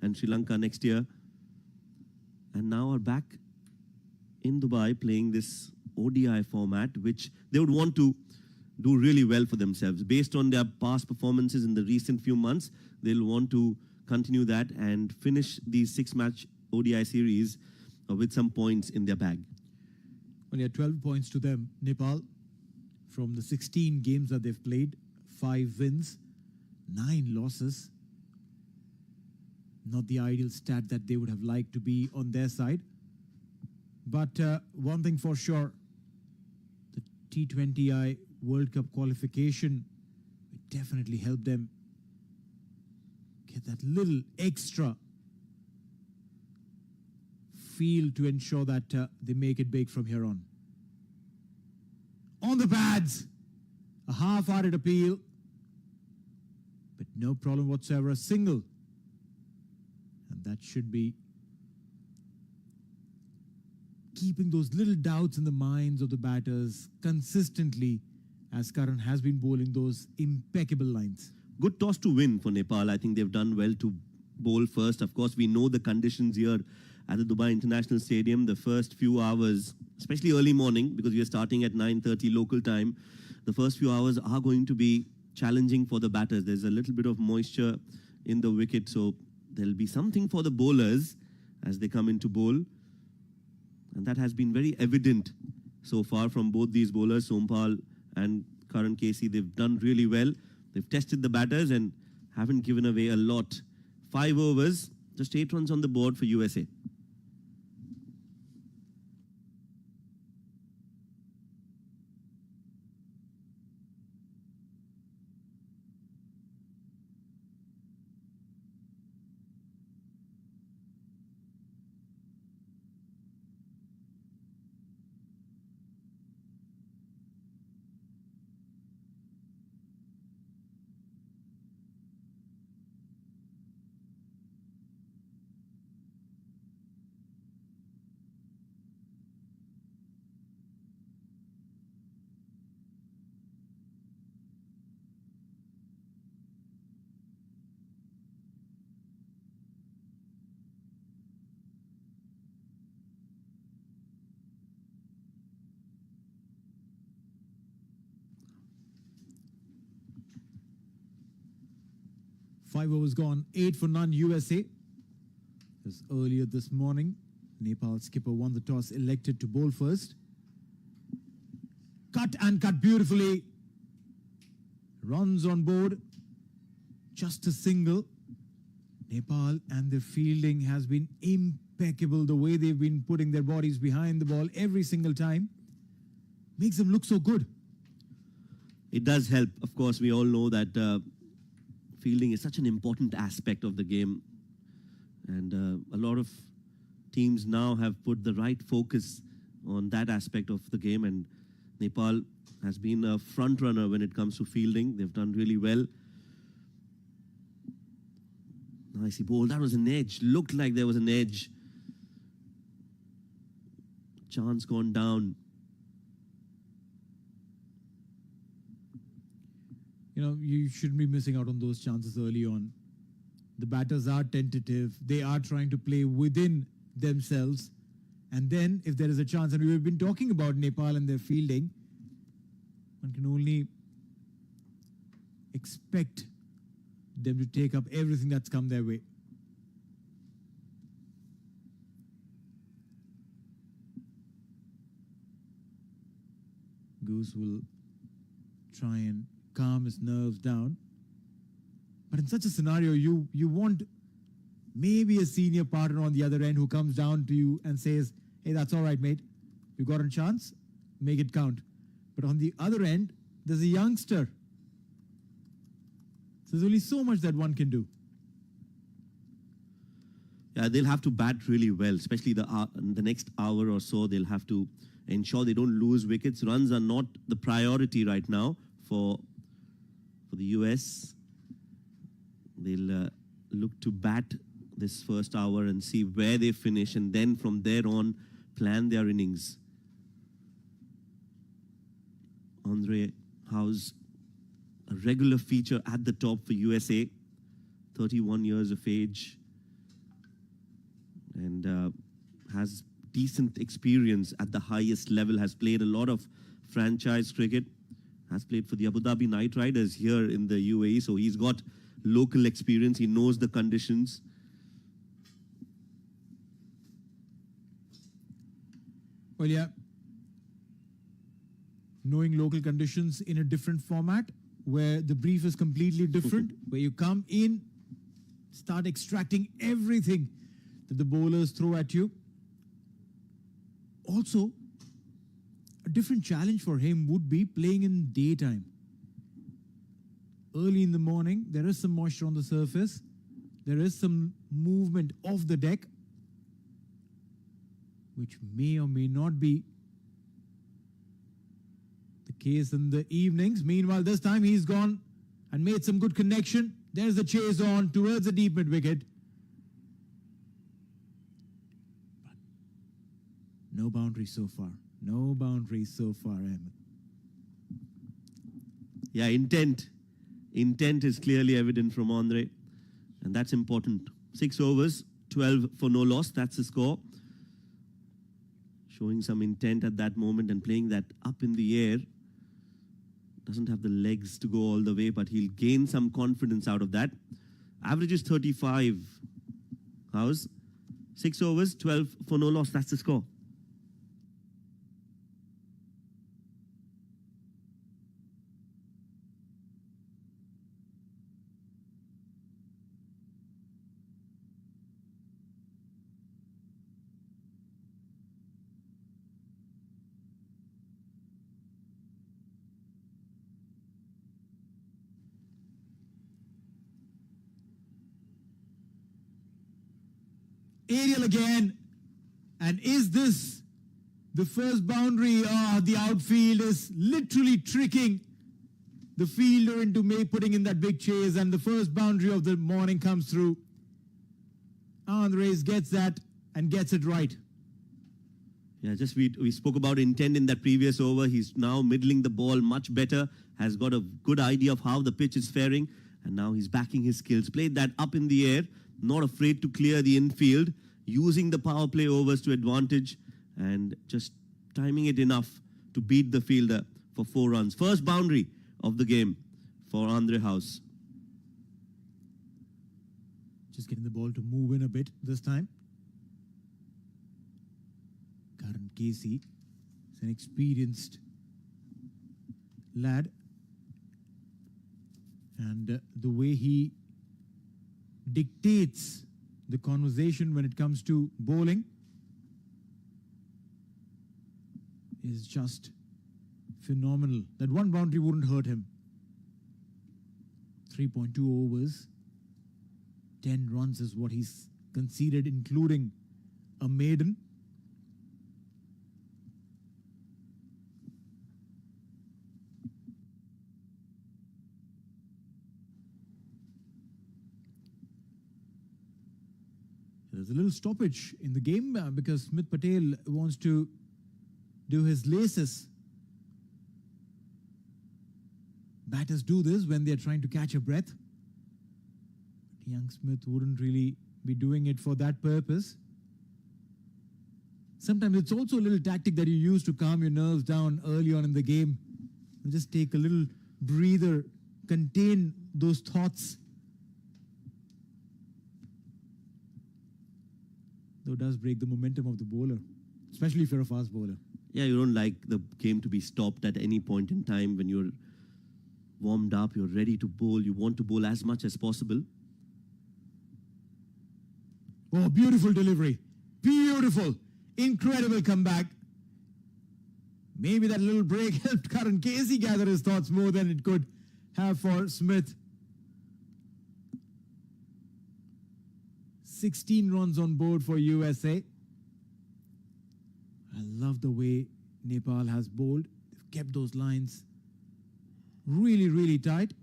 and Sri Lanka next year. And now are back in Dubai playing this ODI format, which they would want to do really well for themselves. Based on their past performances in the recent few months, they'll want to continue that and finish these 6-match ODI series with some points in their bag. Well, yeah, 12 points to them. Nepal, from the 16 games that they've played, 5 wins, 9 losses. Not the ideal stat that they would have liked to be on their side. But one thing for sure, the T20I World Cup qualification will definitely help them get that little extra feel to ensure that they make it big from here on. On the pads, a half-hearted appeal, but no problem whatsoever, a single. And that should be keeping those little doubts in the minds of the batters consistently, as Karan has been bowling those impeccable lines. Good toss to win for Nepal. I think they've done well to bowl first. Of course, we know the conditions here at the Dubai International Stadium. The first few hours, especially early morning, because we are starting at 9:30 local time, the first few hours are going to be challenging for the batters. There's a little bit of moisture in the wicket, so there'll be something for the bowlers as they come into bowl. And that has been very evident so far from both these bowlers, Sompal and Karan Casey. They've done really well. They've tested the batters and haven't given away a lot. 5 overs, just 8 runs on the board for USA. Five overs gone, 8 for none USA. As earlier this morning, Nepal skipper won the toss, elected to bowl first. Cut and cut beautifully. Runs on board. Just a single. Nepal and their fielding has been impeccable. The way they've been putting their bodies behind the ball every single time makes them look so good. It does help. Of course, we all know that fielding is such an important aspect of the game. And a lot of teams now have put the right focus on that aspect of the game. And Nepal has been a front runner when it comes to fielding. They've done really well. Nicely bowled. That was an edge. Looked like there was an edge. Chance gone down. You know, you shouldn't be missing out on those chances early on. The batters are tentative. They are trying to play within themselves. And then, if there is a chance, and we've been talking about Nepal and their fielding, one can only expect them to take up everything that's come their way. Goose will try and calm his nerves down. But in such a scenario, you want maybe a senior partner on the other end who comes down to you and says, hey, that's all right, mate. You got a chance, make it count. But on the other end, there's a youngster. So there's only so much that one can do. Yeah, they'll have to bat really well, especially the next hour or so. They'll have to ensure they don't lose wickets. Runs are not the priority right now for the US. They'll look to bat this first hour and see where they finish, and then from there on plan their innings. Andre House, a regular feature at the top for USA, 31 years of age. and has decent experience at the highest level, has played a lot of franchise cricket, has played for the Abu Dhabi Knight Riders here in the UAE, so he's got local experience, he knows the conditions. Well, yeah, knowing local conditions in a different format where the brief is completely different, where you come in, start extracting everything that the bowlers throw at you. Also, a different challenge for him would be playing in daytime. Early in the morning, there is some moisture on the surface. There is some movement off the deck, which may or may not be the case in the evenings. Meanwhile, this time he's gone and made some good connection. There's the chase on towards the deep mid wicket. But no boundary so far. No boundary so far, Ahmed. Yeah, intent. Intent is clearly evident from Andre, and that's important. 6 overs, 12 for no loss. That's the score. Showing some intent at that moment and playing that up in the air. Doesn't have the legs to go all the way, but he'll gain some confidence out of that. Average is 35. How's? 6 overs, 12 for no loss. That's the score. Aerial again. And is this the first boundary? The outfield is literally tricking the fielder into putting in that big chase, and the first boundary of the morning comes through. Andres gets that and gets it right. Yeah, just we spoke about intent in that previous over. He's now middling the ball much better, has got a good idea of how the pitch is faring, and now he's backing his skills. Played that up in the air, not afraid to clear the infield, using the power play overs to advantage, and just timing it enough to beat the fielder for 4 runs. First boundary of the game for Andre House. Just getting the ball to move in a bit this time. Karan Casey is an experienced lad, and the way he dictates the conversation when it comes to bowling is just phenomenal. That one boundary wouldn't hurt him. 3.2 overs, 10 runs is what he's conceded, including a maiden. There's a little stoppage in the game because Smith Patel wants to do his laces. Batters do this when they're trying to catch a breath. But young Smith wouldn't really be doing it for that purpose. Sometimes it's also a little tactic that you use to calm your nerves down early on in the game. And just take a little breather, contain those thoughts. Though it does break the momentum of the bowler, especially if you're a fast bowler. Yeah, you don't like the game to be stopped at any point in time. When you're warmed up, you're ready to bowl, you want to bowl as much as possible. Oh, beautiful delivery. Beautiful. Incredible comeback. Maybe that little break helped Karan Casey gather his thoughts more than it could have for Smith. 16 runs on board for USA. I love the way Nepal has bowled. They've kept those lines really, really tight.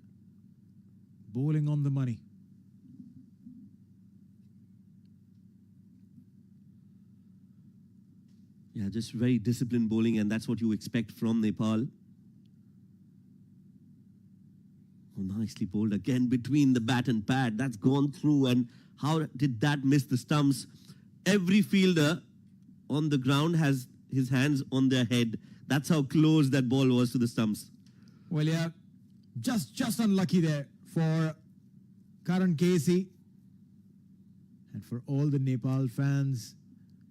Bowling on the money. Yeah, just very disciplined bowling, and that's what you expect from Nepal. Oh, nicely bowled again between the bat and pad. That's gone through, and how did that miss the stumps? every fielder on the ground has his hands on their head. That's how close that ball was to the stumps. Well, yeah, just unlucky there for Karan Casey. And for all the Nepal fans,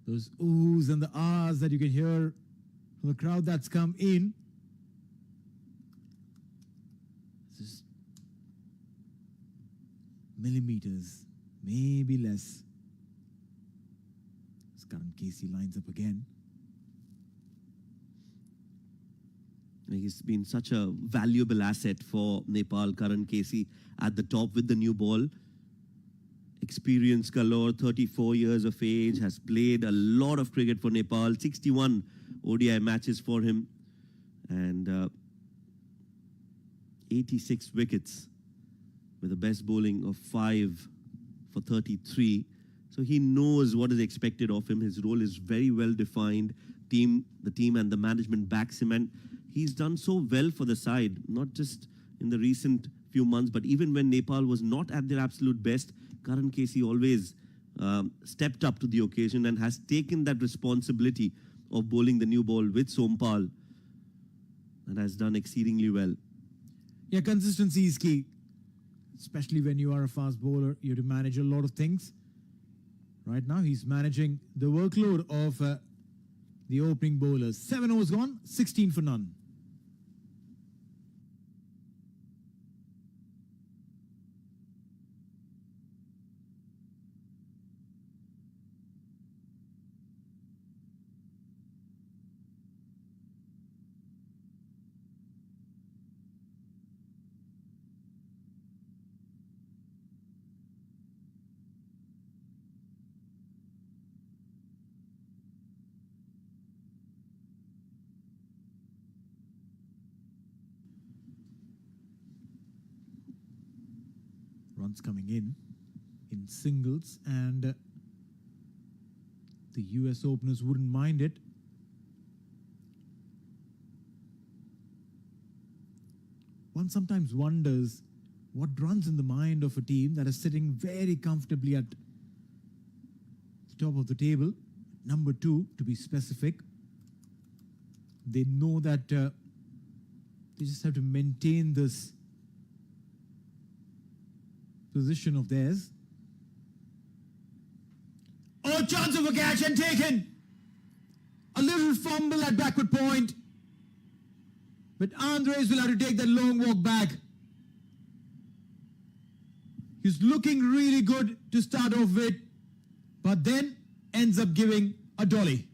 those oohs and the ahs that you can hear from the crowd that's come in. Just millimeters, maybe less. As Karan Casey lines up again. He's been such a valuable asset for Nepal, Karan Casey, at the top with the new ball. Experienced galore, 34 years of age, has played a lot of cricket for Nepal, 61 ODI matches for him, and 86 wickets with a best bowling of 5 for 33. So he knows what is expected of him. His role is very well defined. The team and the management backs him, and he's done so well for the side, not just in the recent few months, but even when Nepal was not at their absolute best, Karan Casey always stepped up to the occasion and has taken that responsibility of bowling the new ball with Sompal and has done exceedingly well. Yeah, consistency is key, especially when you are a fast bowler. You have to manage a lot of things. Right now, he's managing the workload of the opening bowlers. 7 overs gone, 16 for none. Runs coming in singles, and the US openers wouldn't mind it. One sometimes wonders what runs in the mind of a team that is sitting very comfortably at the top of the table, number 2 to be specific. They know that they just have to maintain this position of theirs. Oh, chance of a catch and taken. A little fumble at backward point. But Andres will have to take that long walk back. He's looking really good to start off with, but then ends up giving a dolly.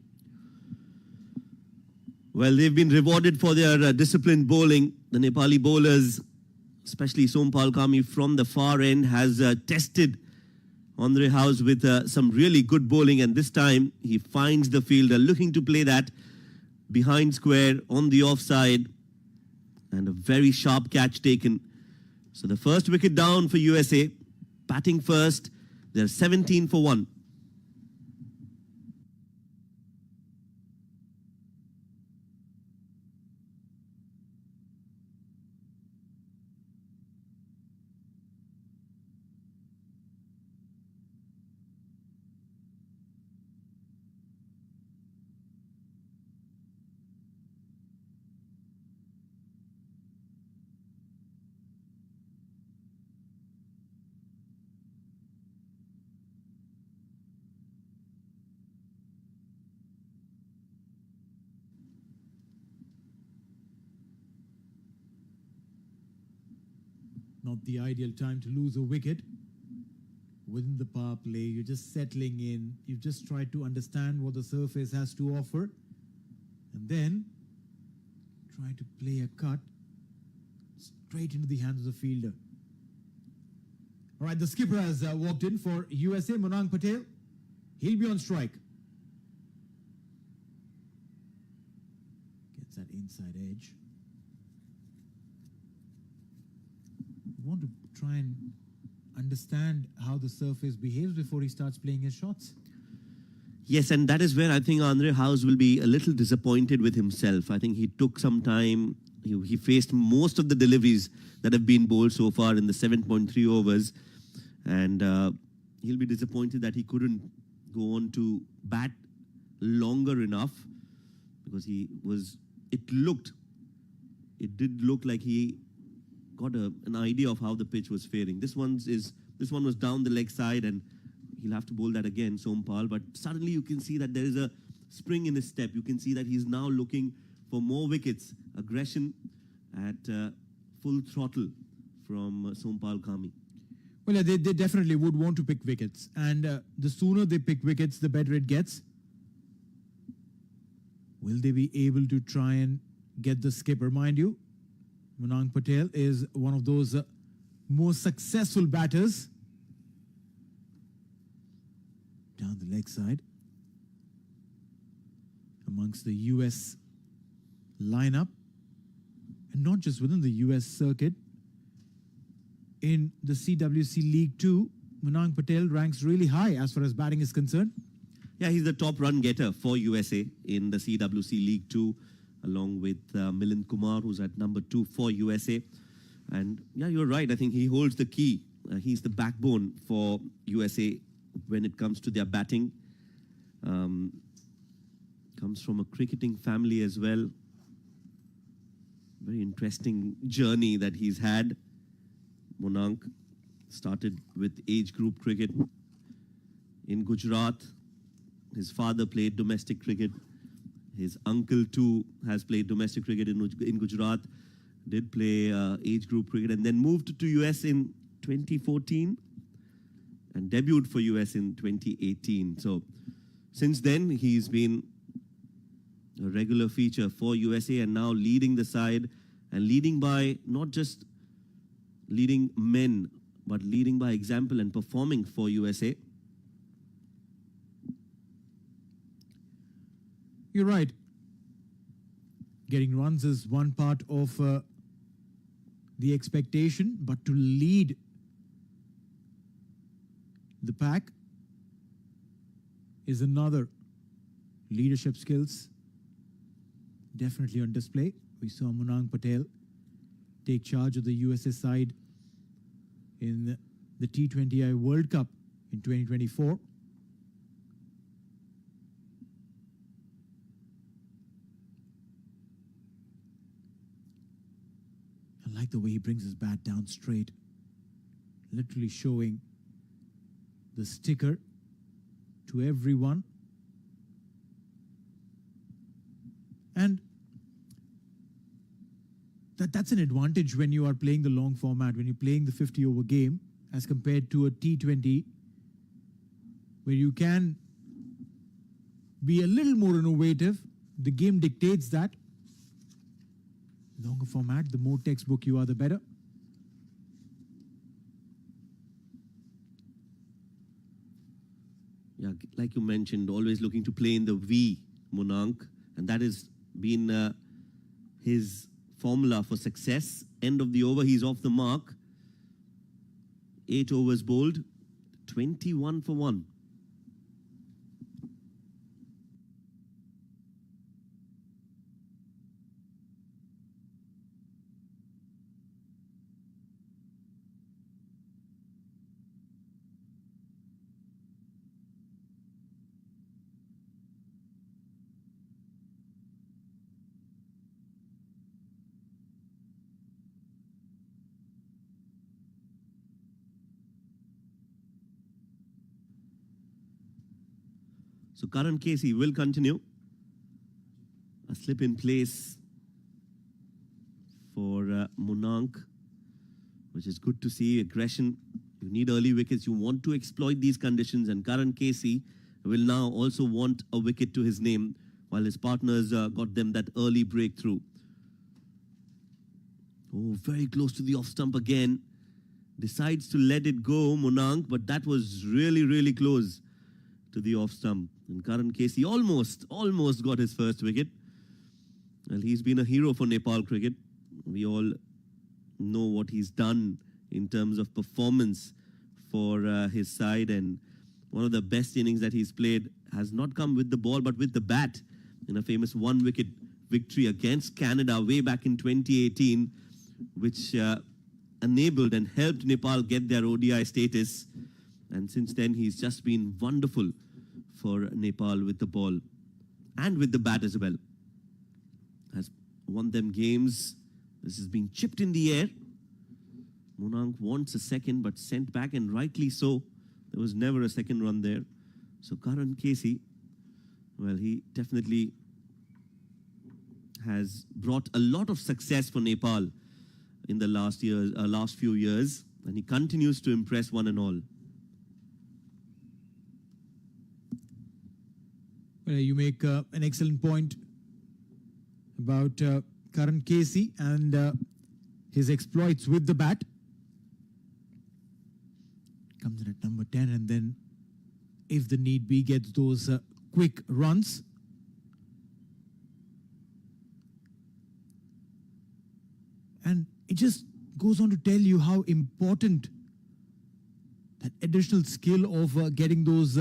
Well, they've been rewarded for their disciplined bowling. The Nepali bowlers, especially Sompal Kami from the far end, has tested Andre House with some really good bowling, and this time he finds the fielder looking to play that behind square on the offside, and a very sharp catch taken. So the first wicket down for USA. Batting first, they're 17 for 1. Not the ideal time to lose a wicket. Within the power play, you're just settling in. You've just tried to understand what the surface has to offer. And then try to play a cut straight into the hands of the fielder. All right, the skipper has walked in for USA, Monang Patel. He'll be on strike. Gets that inside edge. Want to try and understand how the surface behaves before he starts playing his shots. Yes, and that is where I think Andre House will be a little disappointed with himself. I think he took some time. He faced most of the deliveries that have been bowled so far in the 7.3 overs. And he'll be disappointed that he couldn't go on to bat longer enough, because it did look like he got an idea of how the pitch was faring. This one was down the leg side, and he'll have to bowl that again, Sompal. But suddenly you can see that there is a spring in his step. You can see that he's now looking for more wickets. Aggression at full throttle from Sompal Kami. Well, yeah, they definitely would want to pick wickets. And the sooner they pick wickets, the better it gets. Will they be able to try and get the skipper? Mind you, Munang Patel is one of those most successful batters. Down the leg side. Amongst the US lineup. And not just within the US circuit. In the CWC League 2, Munang Patel ranks really high as far as batting is concerned. Yeah, he's the top run getter for USA in the CWC League 2, along with Milind Kumar, who's at number 2 for USA. And yeah, you're right. I think he holds the key. He's the backbone for USA when it comes to their batting. Comes from a cricketing family as well. Very interesting journey that he's had. Munang started with age group cricket in Gujarat. His father played domestic cricket. His uncle too has played domestic cricket in Gujarat. Did play age group cricket and then moved to US in 2014 and debuted for US in 2018. So since then he's been a regular feature for USA and now leading the side, and leading by not just leading men, but leading by example and performing for USA. You're right. Getting runs is one part of the expectation, but to lead the pack is another. Leadership skills definitely on display. We saw Munang Patel take charge of the USA side in the T20I World Cup in 2024. I like the way he brings his bat down straight, literally showing the sticker to everyone. And that's an advantage when you are playing the long format, when you're playing the 50-over game, as compared to a T20, where you can be a little more innovative. The game dictates that. Longer format, the more textbook you are, the better. Yeah, like you mentioned, always looking to play in the V, Munang, and that has been his formula for success. End of the over, he's off the mark. 8 overs bowled, 21 for 1. So Karan Casey will continue. A slip in place for Munang, which is good to see. Aggression. You need early wickets. You want to exploit these conditions. And Karan Casey will now also want a wicket to his name, while his partners got them that early breakthrough. Oh, very close to the off stump again. Decides to let it go, Munang, but that was really, really close to the off stump. And Karan Casey almost got his first wicket. Well, he's been a hero for Nepal cricket. We all know what he's done in terms of performance for his side, and one of the best innings that he's played has not come with the ball but with the bat in a famous one-wicket victory against Canada way back in 2018, which enabled and helped Nepal get their ODI status. And since then, he's just been wonderful for Nepal with the ball and with the bat as well. Has won them games. This is being chipped in the air. Monang wants a second, but sent back, and rightly so. There was never a second run there. So Karan Casey, well, he definitely has brought a lot of success for Nepal in the last few years, and he continues to impress one and all. Well, you make an excellent point about Karan Casey and his exploits with the bat. Comes in at number 10, and then, if the need be, gets those quick runs. And it just goes on to tell you how important that additional skill of getting those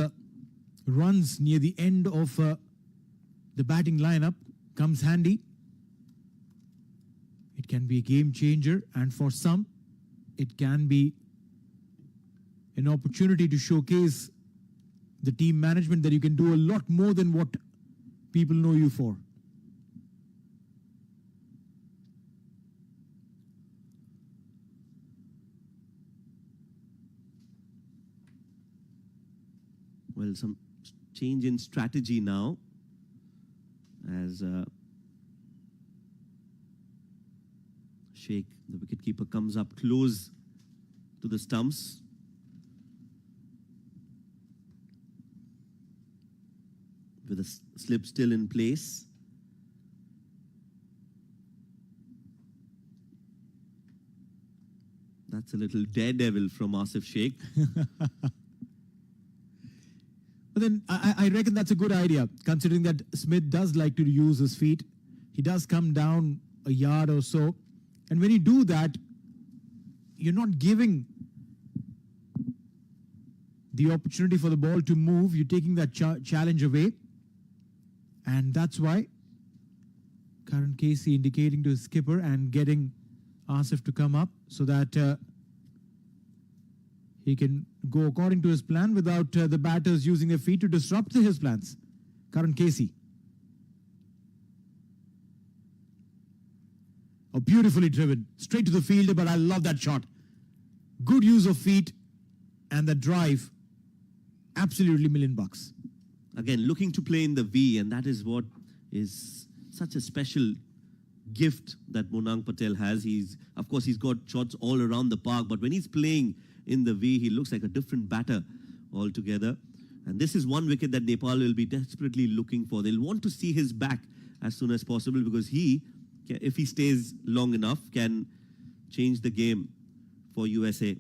runs near the end of the batting lineup comes handy. It can be a game changer, and for some, it can be an opportunity to showcase the team management that you can do a lot more than what people know you for. Well, some change in strategy now as Sheikh, the wicketkeeper, comes up close to the stumps. With a slip still in place. That's a little daredevil from Asif Sheikh. But then I reckon that's a good idea, considering that Smith does like to use his feet. He does come down a yard or so. And when you do that, you're not giving the opportunity for the ball to move. You're taking that challenge away. And that's why Karan Casey indicating to his skipper and getting Asif to come up so that he can go according to his plan without the batters using their feet to disrupt his plans. Karan Casey. Oh, beautifully driven. Straight to the fielder, but I love that shot. Good use of feet and the drive. Absolutely $1,000,000. Again, looking to play in the V, and that is what is such a special gift that Monang Patel has. Of course, he's got shots all around the park, but when he's playing in the V, he looks like a different batter altogether. And this is one wicket that Nepal will be desperately looking for. They'll want to see his back as soon as possible, because he, if he stays long enough, can change the game for USA.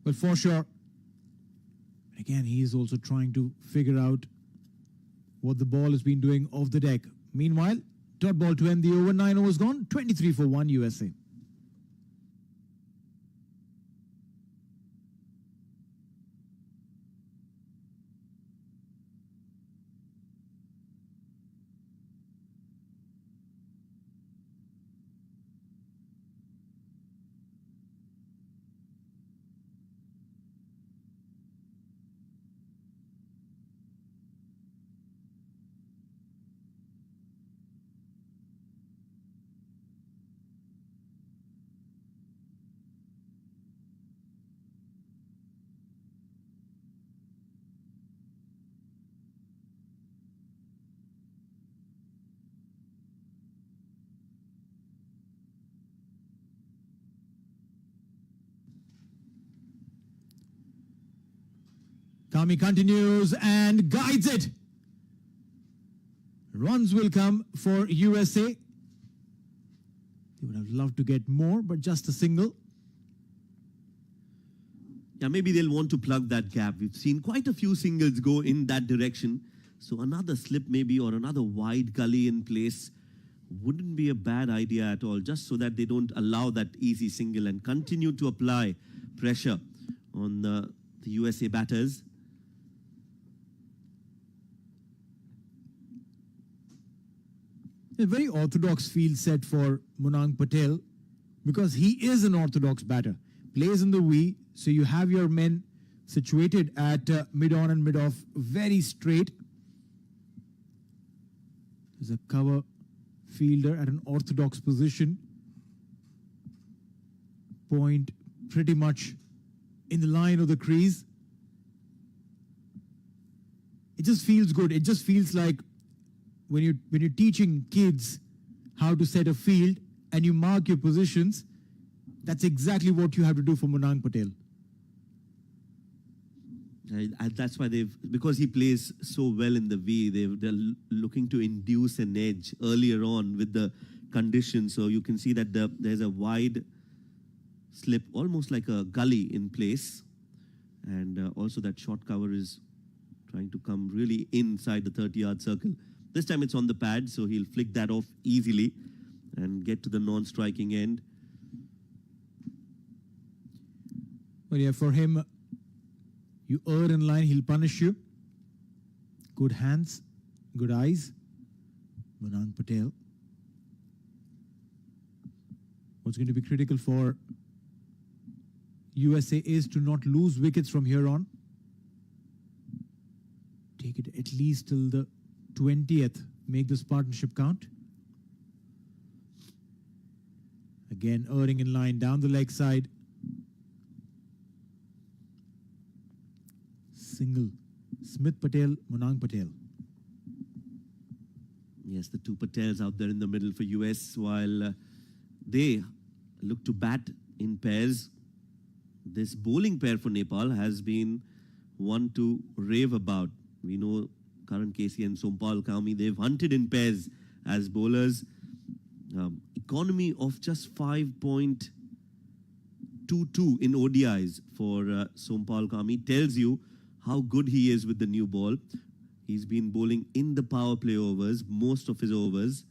But for sure, again, he is also trying to figure out what the ball has been doing off the deck. Meanwhile, dot ball to end the over. 9 overs gone. 23 for 1 USA. Kami continues and guides it. Runs will come for USA. They would have loved to get more, but just a single. Yeah, maybe they'll want to plug that gap. We've seen quite a few singles go in that direction. So another slip maybe, or another wide gully in place wouldn't be a bad idea at all, just so that they don't allow that easy single and continue to apply pressure on the USA batters. A very orthodox field set for Monang Patel, because he is an orthodox batter. Plays in the V, so you have your men situated at mid-on and mid-off, very straight. There's a cover fielder at an orthodox position. Point pretty much in the line of the crease. It just feels good. It just feels like when you're teaching kids how to set a field and you mark your positions, that's exactly what you have to do for Monang Patel. That's why because he plays so well in the V, they're looking to induce an edge earlier on with the conditions. So you can see that there's a wide slip, almost like a gully in place. And also that short cover is trying to come really inside the 30-yard circle. This time it's on the pad, so he'll flick that off easily and get to the non-striking end. Well, yeah, for him, you err in line, he'll punish you. Good hands, good eyes. Monang Patel. What's going to be critical for USA is to not lose wickets from here on. Take it at least till the 20th. Make this partnership count. Again, erring in line down the leg side. Single. Smith Patel, Monang Patel. Yes, the two Patels out there in the middle for US while they look to bat in pairs. This bowling pair for Nepal has been one to rave about. We know Karan Casey and Sompal Kami, they've hunted in pairs as bowlers. Economy of just 5.22 in ODIs for Sompal Kami tells you how good he is with the new ball. He's been bowling in the power play overs, most of his overs.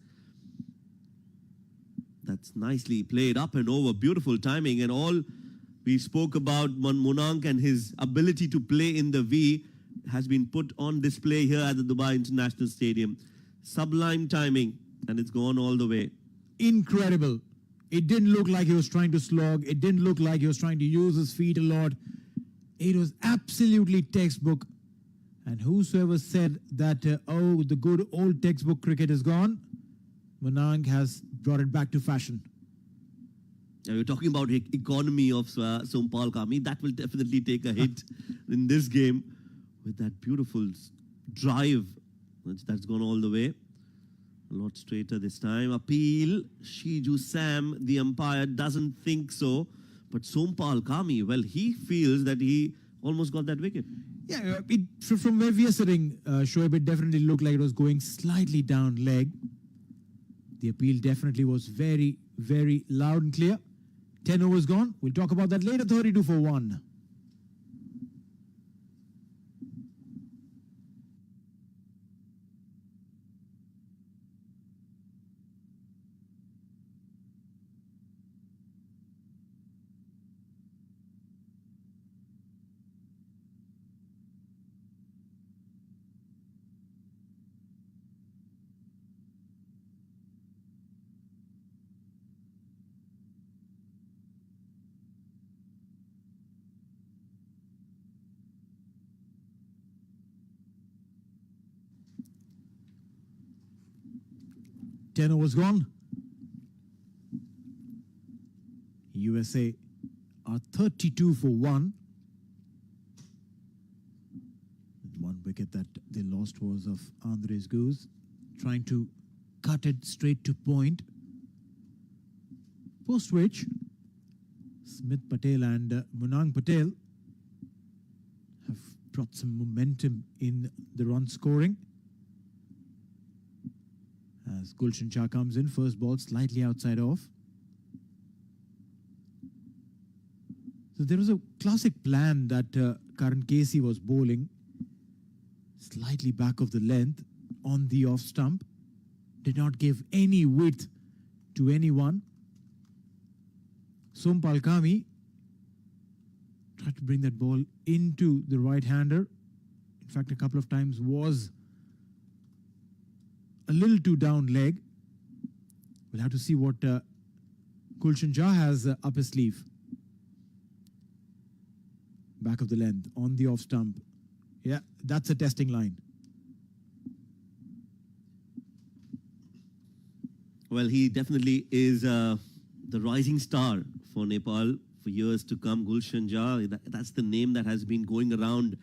That's nicely played up and over, beautiful timing. And all we spoke about Monang and his ability to play in the V has been put on display here at the Dubai International Stadium. Sublime timing, and it's gone all the way. Incredible. It didn't look like he was trying to slog. It didn't look like he was trying to use his feet a lot. It was absolutely textbook. And whosoever said that, the good old textbook cricket is gone, Monang has brought it back to fashion. We're talking about economy of Sompal Kami. That will definitely take a hit in this game with that beautiful drive that's gone all the way. A lot straighter this time. Appeal. Shiju Sam, the umpire, doesn't think so. But Sompal Kami, well, he feels that he almost got that wicket. Yeah, from where we are sitting, Shoaib, it definitely looked like it was going slightly down leg. The appeal definitely was very, very loud and clear. 10 overs gone. We'll talk about that later. 32 for 1. Ten overs gone. USA are 32 for 1. One wicket that they lost was of Andres Goose, trying to cut it straight to point. Post which, Smith Patel and Monang Patel have brought some momentum in the run scoring. As Gulshan Shah comes in, first ball slightly outside off. So there was a classic plan that Karan Casey was bowling slightly back of the length on the off stump. Did not give any width to anyone. Sompal Kami tried to bring that ball into the right-hander. In fact, a couple of times was a little too down leg. We'll have to see what Gulshan Shah has up his sleeve. Back of the length, on the off stump. Yeah, that's a testing line. Well, he definitely is the rising star for Nepal for years to come. Gulshan Jha, that's the name that has been going around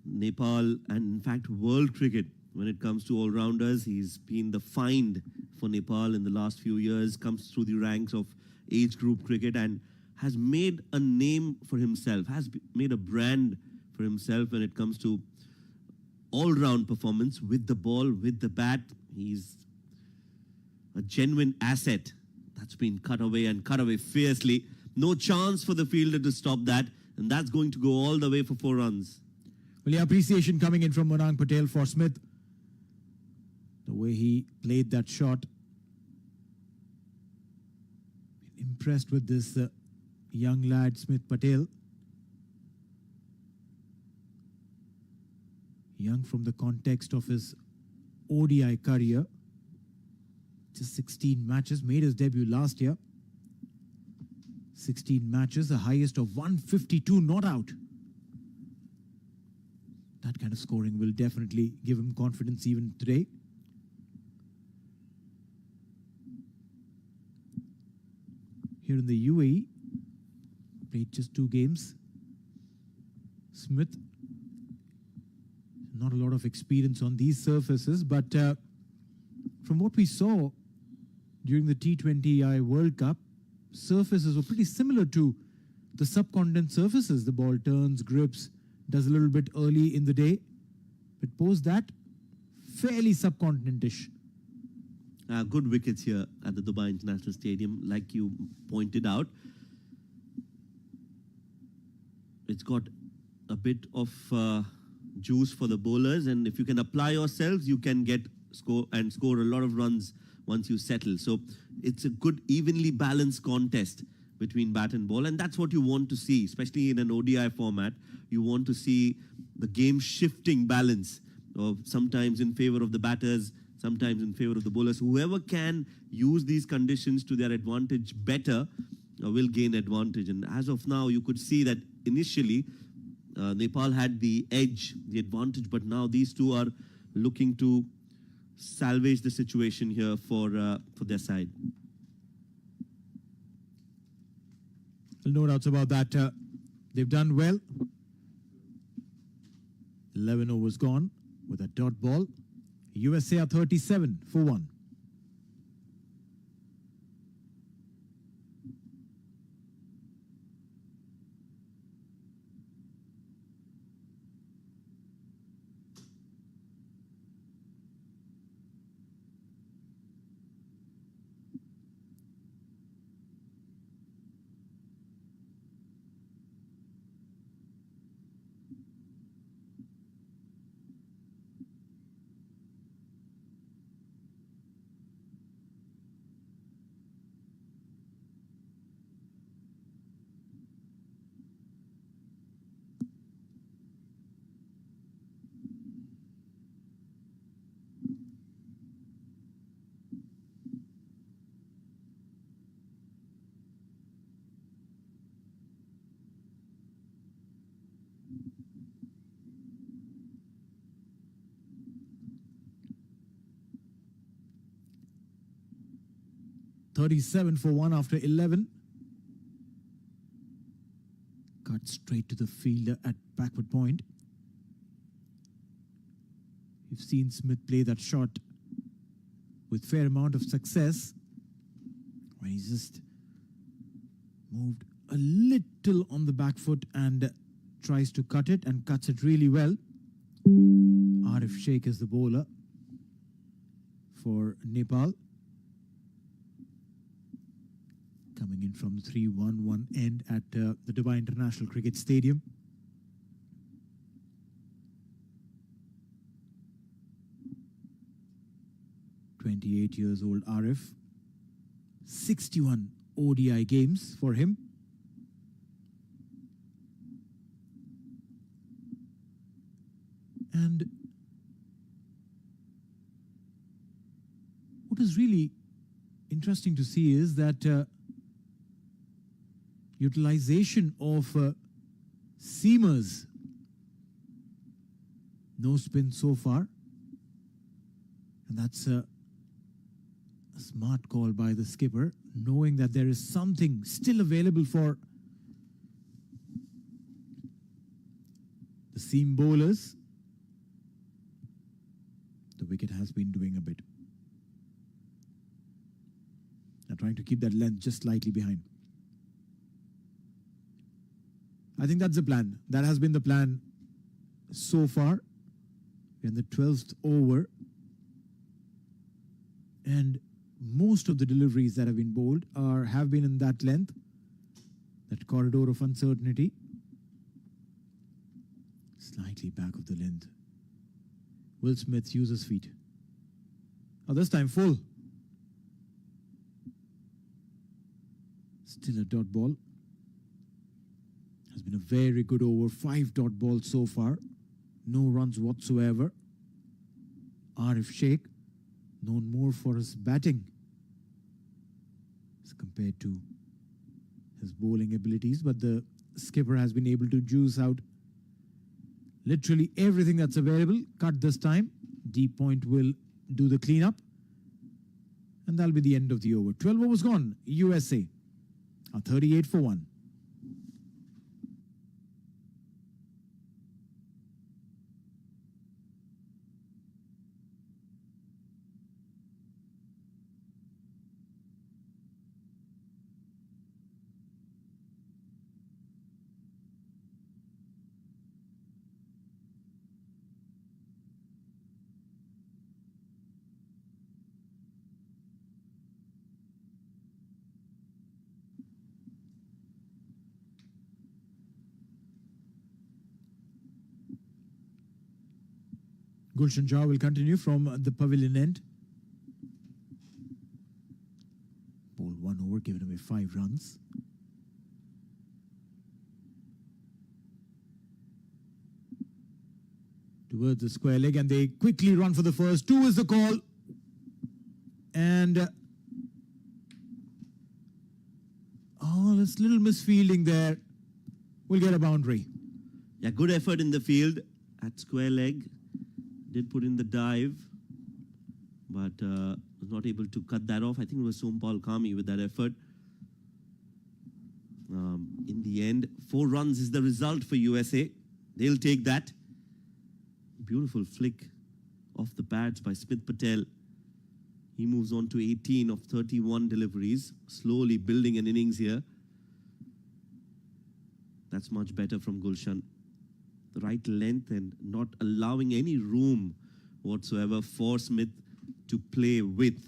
Nepal and, in fact, world cricket when it comes to all-rounders. He's been the find for Nepal in the last few years, comes through the ranks of age group cricket and has made a name for himself, has made a brand for himself when it comes to all-round performance with the ball, with the bat. He's a genuine asset that's been cut away and cut away fiercely. No chance for the fielder to stop that, and that's going to go all the way for 4 runs. Well, yeah, appreciation coming in from Monang Patel for Smith. The way he played that shot. Impressed with this young lad, Smith Patel. Young from the context of his ODI career. Just 16 matches, made his debut last year. 16 matches, the highest of 152 not out. That kind of scoring will definitely give him confidence even today. Here in the UAE, played just 2 games. Smith, not a lot of experience on these surfaces, but from what we saw during the T20I World Cup, surfaces were pretty similar to the subcontinent surfaces. The ball turns, grips, does a little bit early in the day, but post that, fairly subcontinentish. Good wickets here at the Dubai International Stadium, like you pointed out. It's got a bit of juice for the bowlers, and if you can apply yourselves, you can score a lot of runs once you settle. So it's a good, evenly balanced contest between bat and ball, and that's what you want to see, especially in an ODI format. You want to see the game shifting balance, sometimes in favor of the batters, sometimes in favor of the bowlers. Whoever can use these conditions to their advantage better will gain advantage. And as of now, you could see that initially Nepal had the edge, the advantage, but now these two are looking to salvage the situation here for their side. Well, no doubts about that. They've done well. 11 overs gone with a dot ball. USA are 37 for 1. .37 for 1 after 11. Cut straight to the fielder at backward point. You've seen Smith play that shot with fair amount of success, when he's just moved a little on the back foot and tries to cut it, and cuts it really well. Arif Sheikh is the bowler for Nepal. Coming in from the 3-1-1 end at the Dubai International Cricket Stadium. (28 years old Arif. 61 ODI games for him. And what is really interesting to see is that utilization of seamers. No spin so far. And that's a smart call by the skipper, knowing that there is something still available for the seam bowlers. The wicket has been doing a bit. They're trying to keep that length just slightly behind. I think that's the plan. That has been the plan so far. We're in the 12th over. And most of the deliveries that have been bowled have been in that length, that corridor of uncertainty. Slightly back of the length. Will Smith uses feet. Oh, this time full. Still a dot ball. Has been a very good over. 5 dot balls so far. No runs whatsoever. Arif Sheikh, known more for his batting as compared to his bowling abilities, but the skipper has been able to juice out literally everything that's available. Cut this time. Deep point will do the cleanup. And that'll be the end of the over. 12 overs gone. USA are 38 for 1. Gulshan Jha will continue from the pavilion end. Bowled 1 over, given away 5 runs. Towards the square leg, and they quickly run for the first. 2 is the call. And this little misfielding there. Will get a boundary. Yeah, good effort in the field at square leg. Did put in the dive, but was not able to cut that off. I think it was Sompal Kami with that effort. In the end, 4 runs is the result for USA. They'll take that. Beautiful flick off the pads by Smith Patel. He moves on to 18 of 31 deliveries, slowly building an innings here. That's much better from Gulshan. The right length and not allowing any room whatsoever for Smith to play with.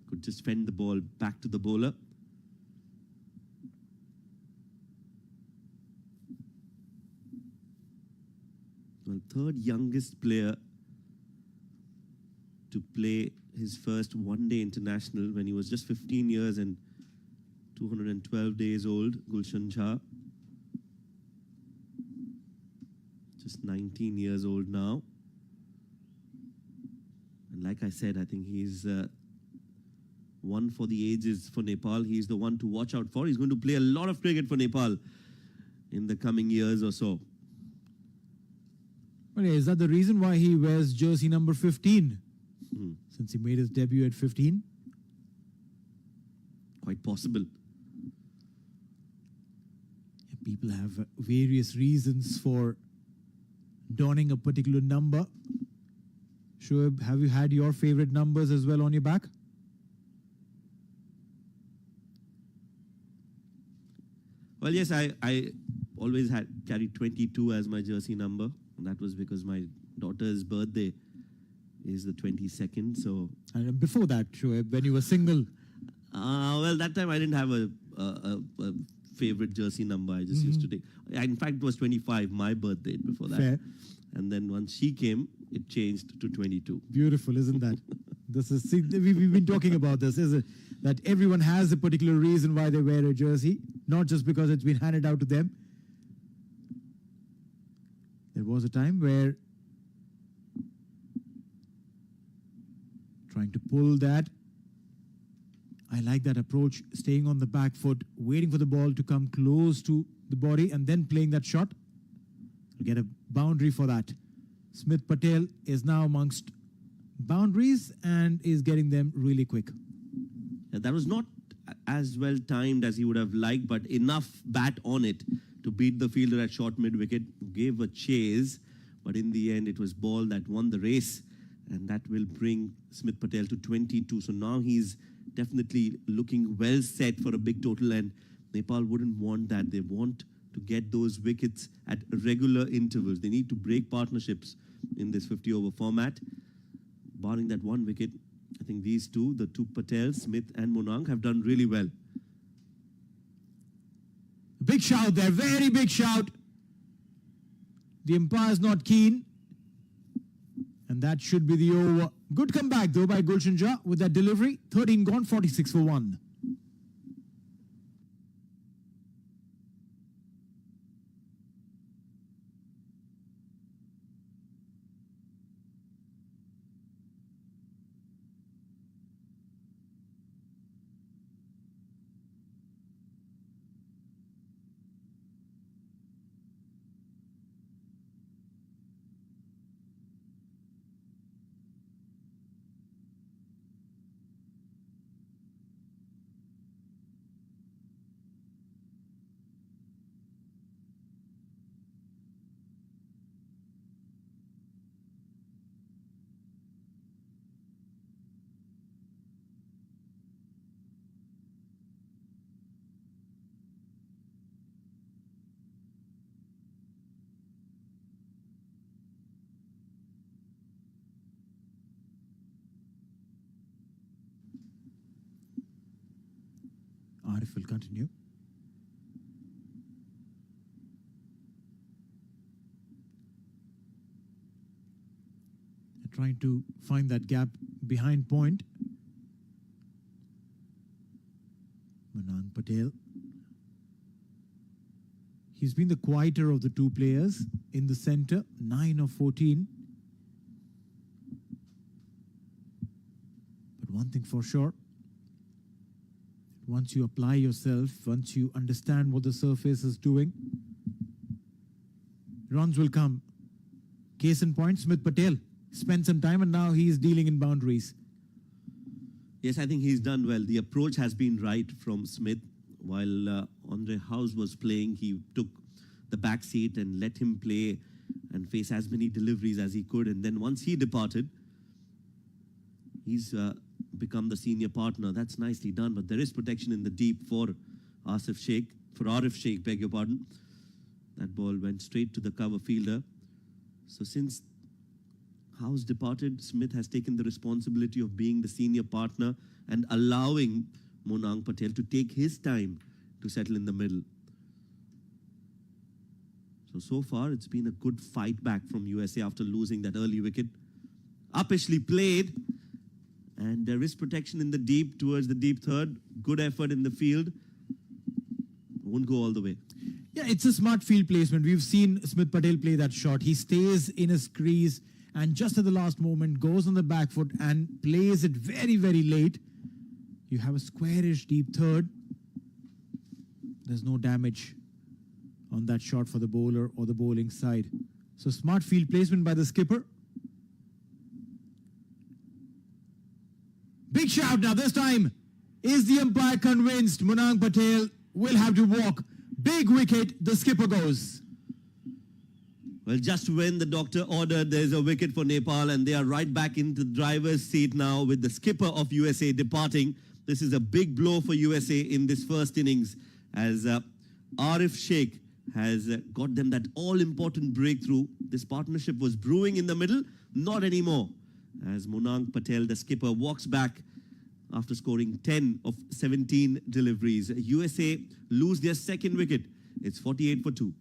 Could just fend the ball back to the bowler. Well, third youngest player to play his first one-day international when he was just 15 years and 212 days old, Gulshan Jha. Just 19 years old now. And like I said, I think he's one for the ages for Nepal. He's the one to watch out for. He's going to play a lot of cricket for Nepal in the coming years or so. Well, yeah, is that the reason why he wears jersey number 15? Since he made his debut at 15? Quite possible. Yeah, people have various reasons for donning a particular number. Shoaib, have you had your favorite numbers as well on your back? Well, yes, I always carried 22 as my jersey number. And that was because my daughter's birthday is the 22nd. So, And before that, Shoaib, when you were single? Well, that time I didn't have a favorite jersey number. I just used to take. In fact, it was 25, my birthday before that. Fair. And then once she came, it changed to 22. Beautiful, isn't that? We've been talking about this, is it? That everyone has a particular reason why they wear a jersey, not just because it's been handed out to them. There was a time where trying to pull that. I like that approach, staying on the back foot, waiting for the ball to come close to the body and then playing that shot. You'll get a boundary for that. Smith Patel is now amongst boundaries and is getting them really quick. That was not as well timed as he would have liked, but enough bat on it to beat the fielder at short mid-wicket. Gave a chase, but in the end it was ball that won the race, and that will bring Smith Patel to 22. So now he's definitely looking well set for a big total, and Nepal wouldn't want that. They want to get those wickets at regular intervals. They need to break partnerships in this 50-over format. Barring that one wicket, I think these two, the two Patels, Smith and Monang, have done really well. Big shout there, very big shout. The umpire's not keen. And that should be the over. Good comeback though by Gulshan Jha with that delivery. 13 gone, 46 for 1. Arif will continue. They're trying to find that gap behind point. Monang Patel. He's been the quieter of the two players in the center, 9 of 14. But one thing for sure, once you apply yourself, once you understand what the surface is doing, runs will come. Case in point, Smith Patel spent some time and now he's dealing in boundaries. Yes, I think he's done well. The approach has been right from Smith. While Andre House was playing, he took the back seat and let him play and face as many deliveries as he could. And then once he departed, he's become the senior partner. That's nicely done, but there is protection in the deep for Arif Sheikh, beg your pardon. That ball went straight to the cover fielder. So since House departed, Smith has taken the responsibility of being the senior partner and allowing Monang Patel to take his time to settle in the middle. So far, it's been a good fight back from USA after losing that early wicket. Uppishly played, and there is protection in the deep towards the deep third. Good effort in the field. Won't go all the way. Yeah, it's a smart field placement. We've seen Smith Patel play that shot. He stays in his crease and just at the last moment goes on the back foot and plays it very, very late. You have a squarish deep third. There's no damage on that shot for the bowler or the bowling side. So smart field placement by the skipper. Big shout now this time. Is the umpire convinced Monang Patel will have to walk? Big wicket, the skipper goes. Well, just when the doctor ordered there's a wicket for Nepal, and they are right back into the driver's seat now with the skipper of USA departing. This is a big blow for USA in this first innings, as Arif Sheikh has got them that all-important breakthrough. This partnership was brewing in the middle, not anymore. As Monang Patel, the skipper, walks back after scoring 10 of 17 deliveries. USA lose their second wicket. It's 48 for 2.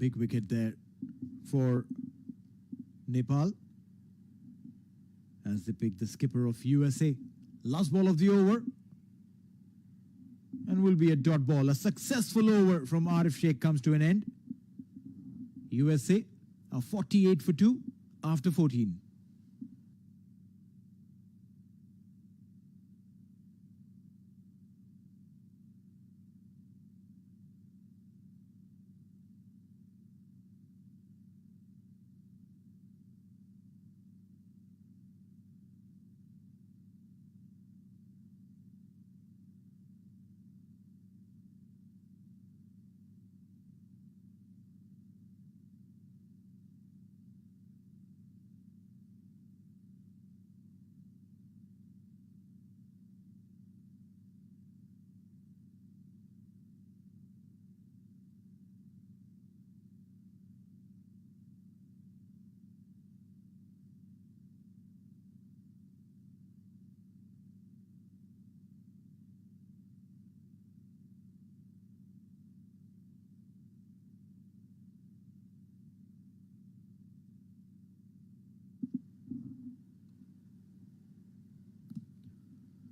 big wicket there for Nepal as they pick the skipper of USA. Last ball of the over. And will be a dot ball. A successful over from Arif Sheikh comes to an end. USA are 48 for 2 after 14.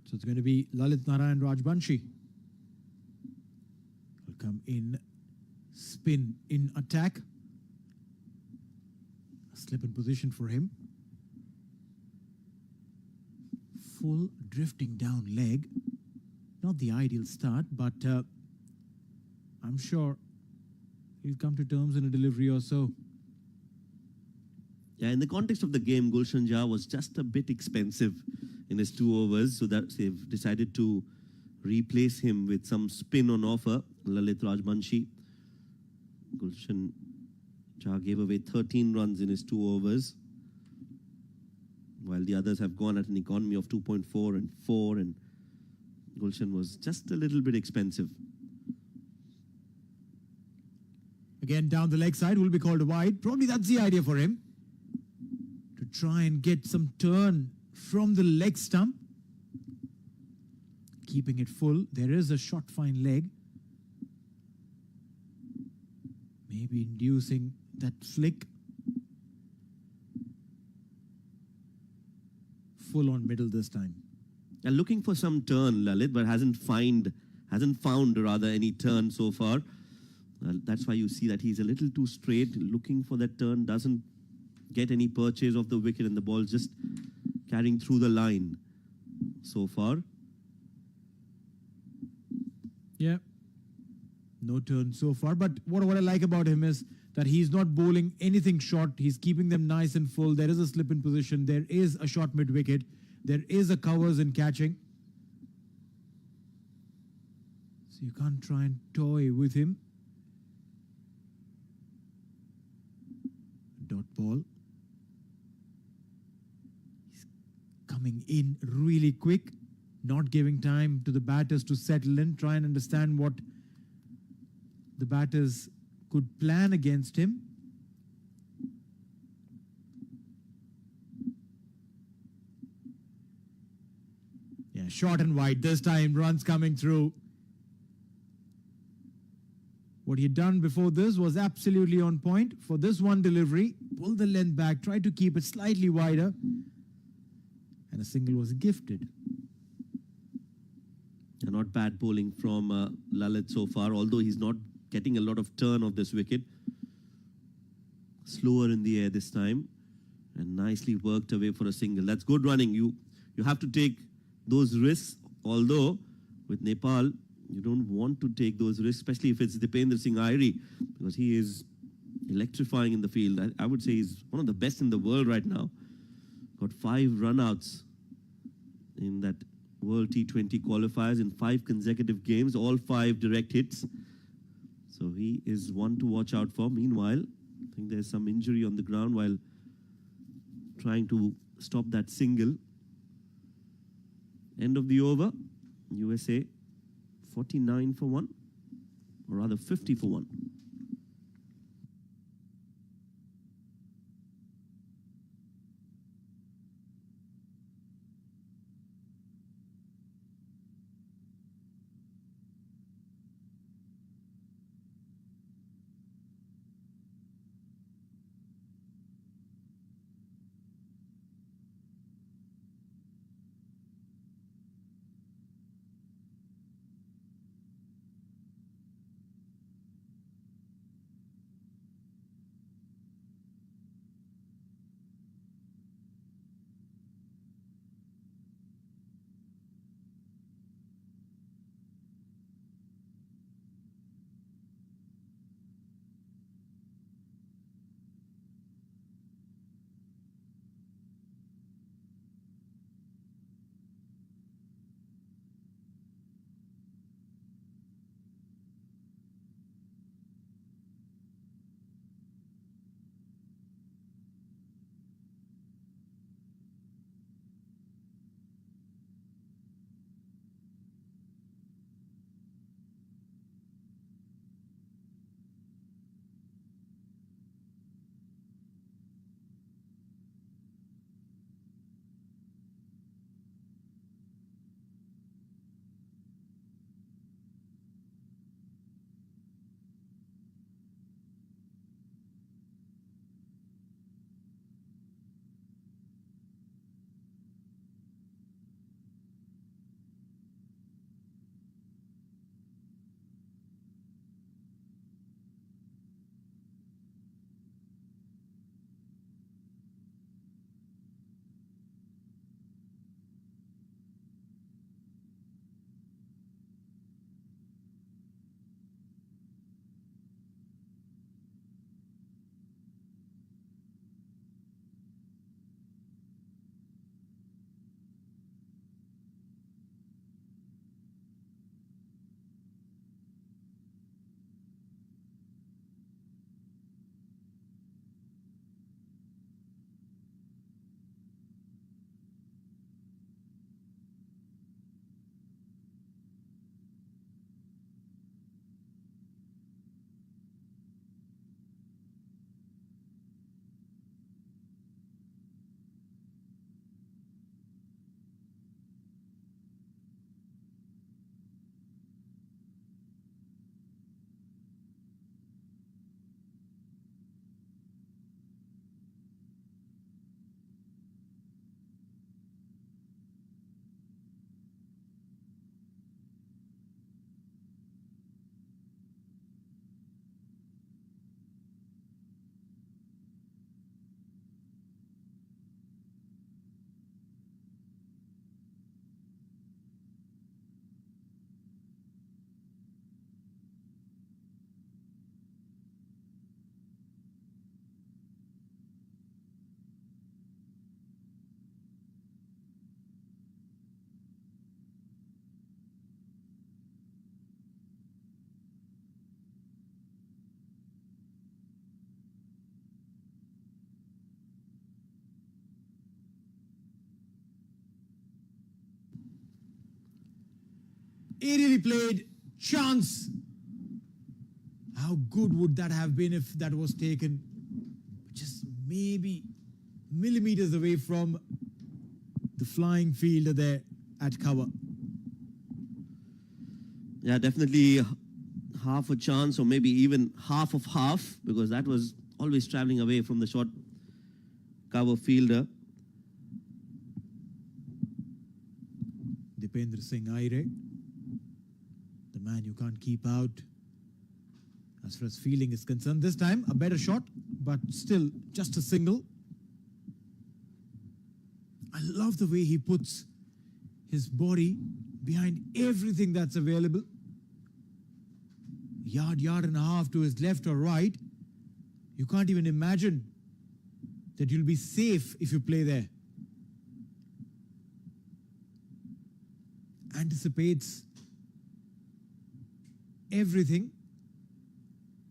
So it's going to be Lalit Narayan Rajbanshi. Will come in, spin in attack. A slip in position for him. Full drifting down leg. Not the ideal start, but I'm sure he'll come to terms in a delivery or so. Yeah, in the context of the game, Gulshan Jha was just a bit expensive in his 2 overs, so that they've decided to replace him with some spin on offer. Lalit Rajbanshi. Gulshan Jha gave away 13 runs in his 2 overs, while the others have gone at an economy of 2.4 and 4, and Gulshan was just a little bit expensive. Again, down the leg side will be called wide. Probably that's the idea for him. To try and get some turn from the leg stump. Keeping it full. There is a short fine leg. Maybe inducing that flick. Full on middle this time. And looking for some turn, Lalit, but hasn't found any turn so far. That's why you see that he's a little too straight, looking for that turn, doesn't get any purchase of the wicket, and the ball just carrying through the line so far. Yeah, no turn so far. But what I like about him is that he's not bowling anything short. He's keeping them nice and full. There is a slip in position. There is a short mid wicket. There is a covers in catching. So you can't try and toy with him. Dot ball. He's coming in really quick, not giving time to the batters to settle in, try and understand what the batters could plan against him. Yeah, short and wide this time, runs coming through. What he had done before this was absolutely on point. For this one delivery, pull the length back, try to keep it slightly wider, and a single was gifted. Yeah, not bad bowling from Lalit so far, although he's not getting a lot of turn of this wicket. Slower in the air this time, and nicely worked away for a single. That's good running. You have to take those risks, although with Nepal, you don't want to take those risks, especially if it's Dipendra Singh Airi, because he is electrifying in the field. I would say he's one of the best in the world right now. Got 5 runouts in that World T20 qualifiers in 5 consecutive games, all 5 direct hits. So he is one to watch out for. Meanwhile, I think there's some injury on the ground while trying to stop that single. End of the over. USA 49 for 1, or rather 50 for 1. Aerially played, chance. How good would that have been if that was taken just maybe millimeters away from the flying fielder there at cover? Yeah, definitely half a chance, or maybe even half of half, because that was always traveling away from the short cover fielder. Dipendra Singh Aire, the man you can't keep out as far as fielding is concerned. This time, a better shot, but still just a single. I love the way he puts his body behind everything that's available. Yard and a half to his left or right. You can't even imagine that you'll be safe if you play there. Anticipates everything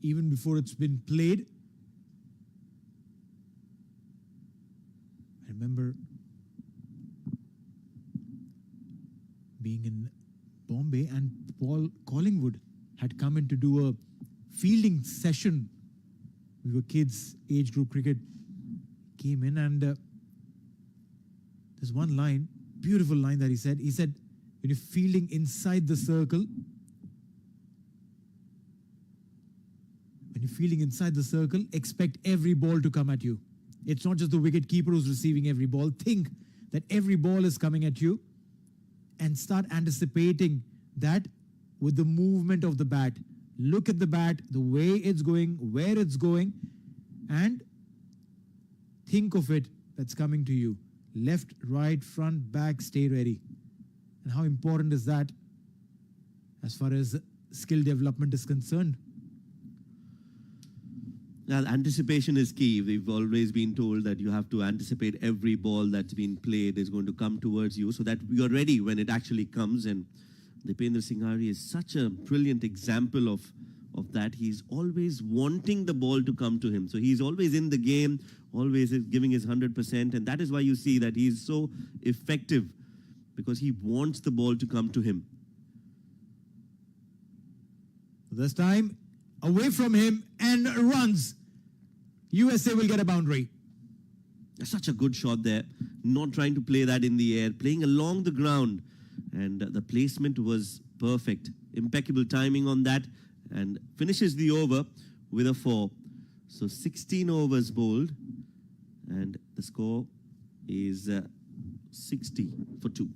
even before it's been played. I remember being in Bombay and Paul Collingwood had come in to do a fielding session. We were kids, age group cricket. Came in and there's one line, beautiful line that he said. He said, when you're fielding inside the circle, expect every ball to come at you. It's not just the wicket keeper who's receiving every ball. Think that every ball is coming at you and start anticipating that with the movement of the bat. Look at the bat, the way it's going, where it's going, and think of it that's coming to you. Left, right, front, back, stay ready. And how important is that as far as skill development is concerned? Now, anticipation is key. We've always been told that you have to anticipate every ball that's been played is going to come towards you so that you're ready when it actually comes. And Dipendra Singh Aire is such a brilliant example of that. He's always wanting the ball to come to him. So he's always in the game, always giving his 100%. And that is why you see that he's so effective, because he wants the ball to come to him. This time, away from him and runs. USA will get a boundary. Such a good shot there. Not trying to play that in the air, playing along the ground. And the placement was perfect. Impeccable timing on that. And finishes the over with a 4. So 16 overs bowled. And the score is 60 for 2.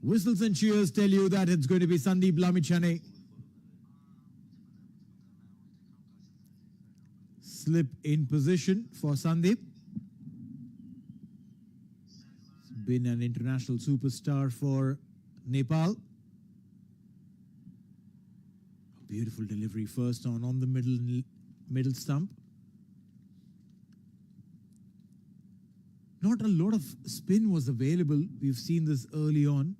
Whistles and cheers tell you that it's going to be Sandeep Lamichhane. Slip in position for Sandeep. Been an international superstar for Nepal. Beautiful delivery first on the middle stump. Not a lot of spin was available. We've seen this early on.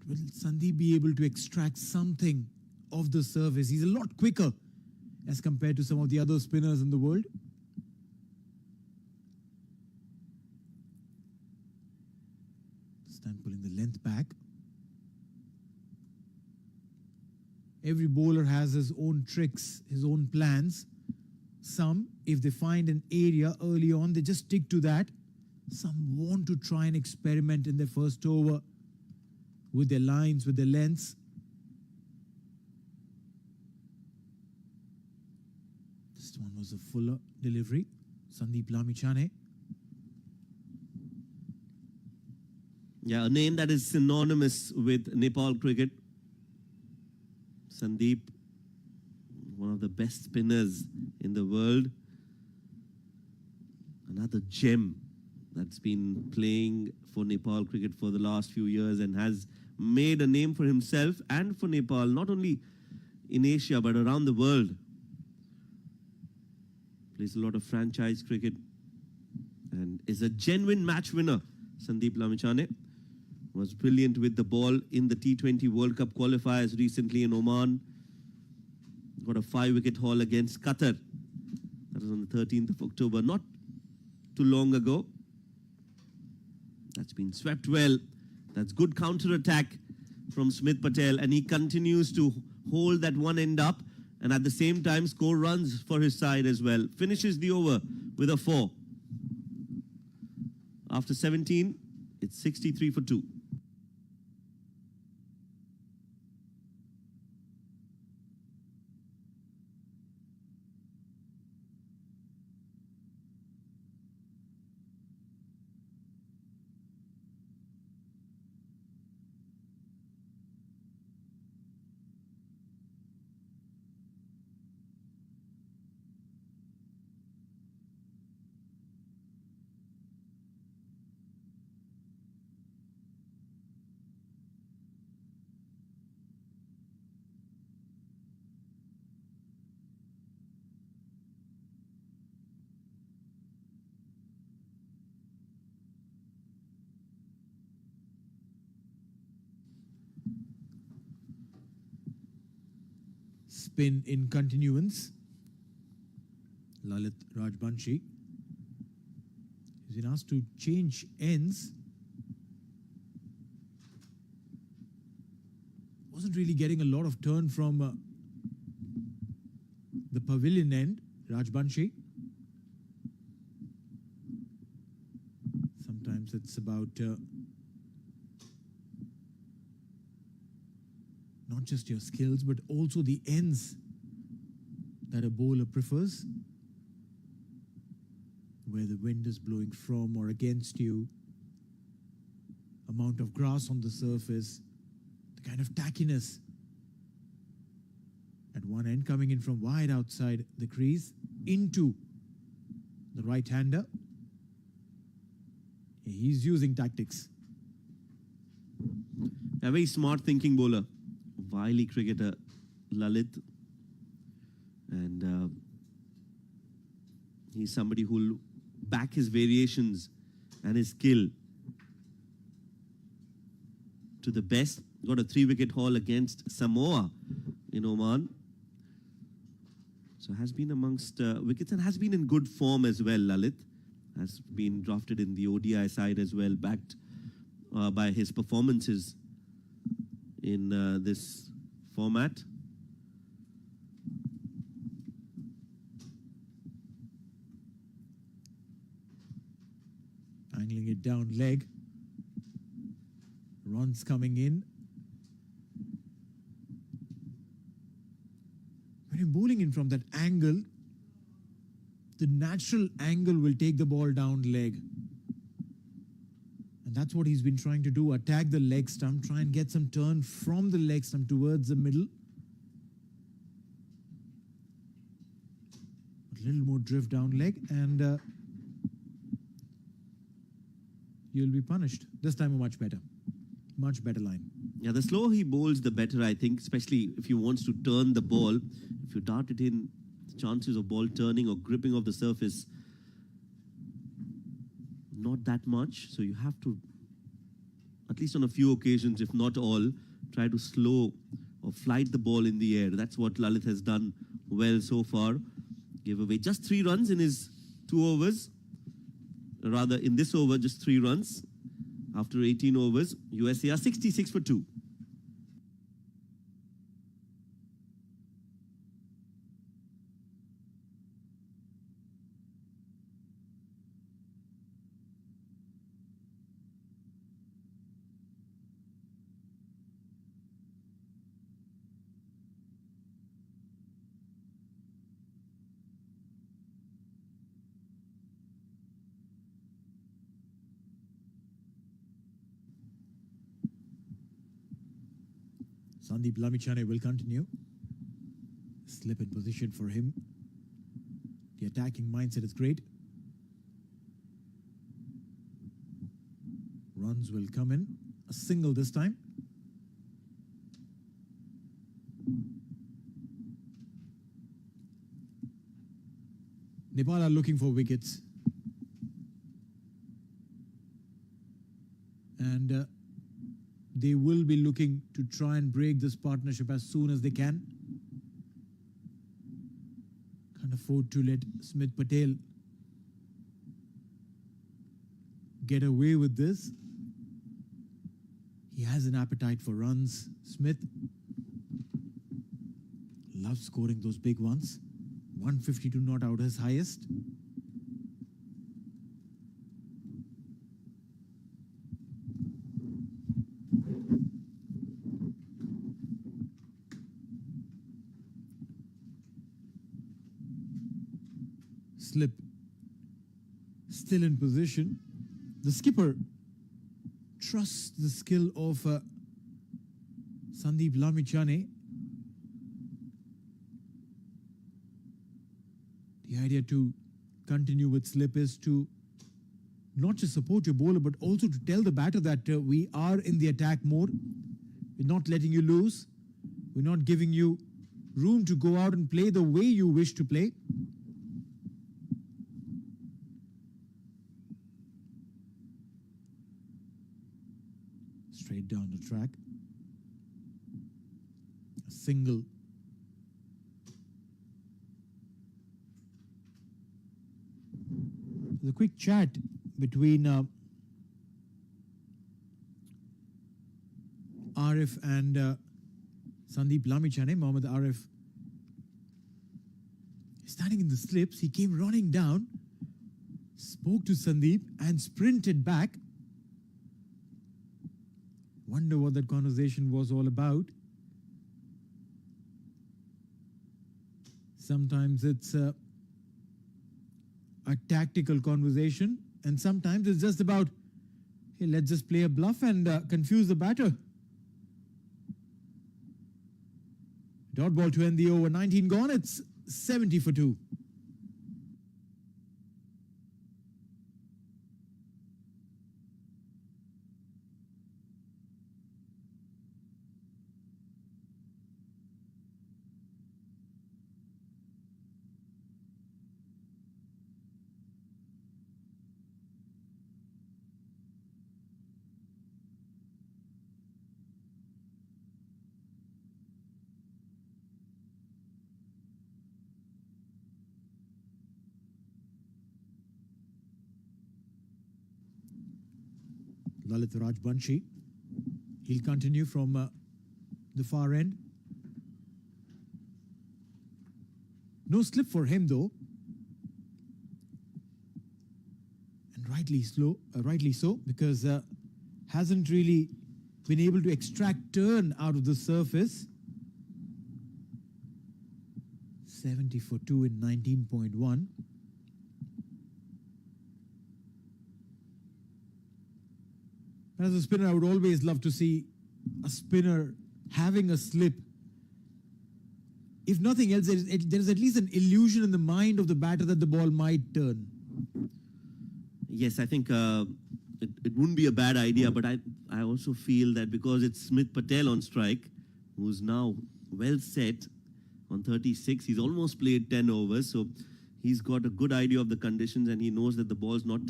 Will Sandeep be able to extract something of the surface? He's a lot quicker as compared to some of the other spinners in the world. This time pulling the length back. Every bowler has his own tricks, his own plans. Some, if they find an area early on, they just stick to that. Some want to try and experiment in their first over with their lines, with their lengths. This one was a fuller delivery. Sandeep Lamichhane. Yeah, a name that is synonymous with Nepal cricket. Sandeep, one of the best spinners in the world. Another gem that's been playing for Nepal cricket for the last few years and has made a name for himself and for Nepal, not only in Asia but around the world. Plays a lot of franchise cricket and is a genuine match winner. Sandeep Lamichhane was brilliant with the ball in the T20 World Cup qualifiers recently in Oman. Got a 5-wicket haul against Qatar. That was on the 13th of October, not too long ago. That's been swept well. That's good counter-attack from Smith Patel, and he continues to hold that one end up and at the same time score runs for his side as well. Finishes the over with a 4. After 17, it's 63 for 2. Spin in continuance. Lalit Rajbanshi has been asked to change ends. Wasn't really getting a lot of turn from the pavilion end, Rajbanshi. Sometimes it's about not just your skills, but also the ends that a bowler prefers, where the wind is blowing from or against you, amount of grass on the surface, the kind of tackiness at one end coming in from wide outside the crease into the right-hander. He's using tactics. A very smart thinking bowler. Wily cricketer Lalit, and he's somebody who'll back his variations and his skill to the best. Got a 3-wicket haul against Samoa in Oman, so has been amongst wickets and has been in good form as well. Lalit has been drafted in the ODI side as well, backed by his performances in this format. Angling it down leg. Runs coming in. When you're bowling in from that angle, the natural angle will take the ball down leg. And that's what he's been trying to do. Attack the leg stump, try and get some turn from the leg stump towards the middle. A little more drift down leg and you'll be punished. This time a much better line. Yeah, the slower he bowls, the better, I think, especially if he wants to turn the ball. If you dart it in, the chances of ball turning or gripping off the surface, not that much. So you have to, at least on a few occasions, if not all, try to slow or flight the ball in the air. That's what Lalit has done well so far. Gave away just 3 runs in his 2 overs. Rather, in this over, just 3 runs. After 18 overs, USA are 66 for 2. Sandeep Lamichhane will continue. Slip in position for him. The attacking mindset is great. Runs will come in. A single this time. Nepal are looking for wickets. And they will be looking to try and break this partnership as soon as they can. Can't afford to let Smith Patel get away with this. He has an appetite for runs. Smith loves scoring those big ones. 152 not out his highest. Slip still in position. The skipper trusts the skill of Sandeep Lamichhane. The idea to continue with Slip is to not just support your bowler, but also to tell the batter that we are in the attack mode. We're not letting you loose. We're not giving you room to go out and play the way you wish to play. Straight down the track. A single. There's a quick chat between Arif and Sandeep Lamichhane. Mohammad Arif standing in the slips. He came running down, spoke to Sandeep and sprinted back. Wonder what that conversation was all about. Sometimes it's a tactical conversation, and sometimes it's just about, hey, let's just play a bluff and confuse the batter. Dot ball to end the over. 19 gone. It's 70 for 2. Lalit Rajbanshi. He'll continue from the far end. No slip for him though. And rightly so, because hasn't really been able to extract turn out of the surface. 70 for 2 in 19.1. As a spinner, I would always love to see a spinner having a slip. If nothing else, there is at least an illusion in the mind of the batter that the ball might turn. Yes, I think it wouldn't be a bad idea, but I also feel that because it's Smith Patel on strike, who's now well set on 36, he's almost played 10 overs, so he's got a good idea of the conditions and he knows that the ball's not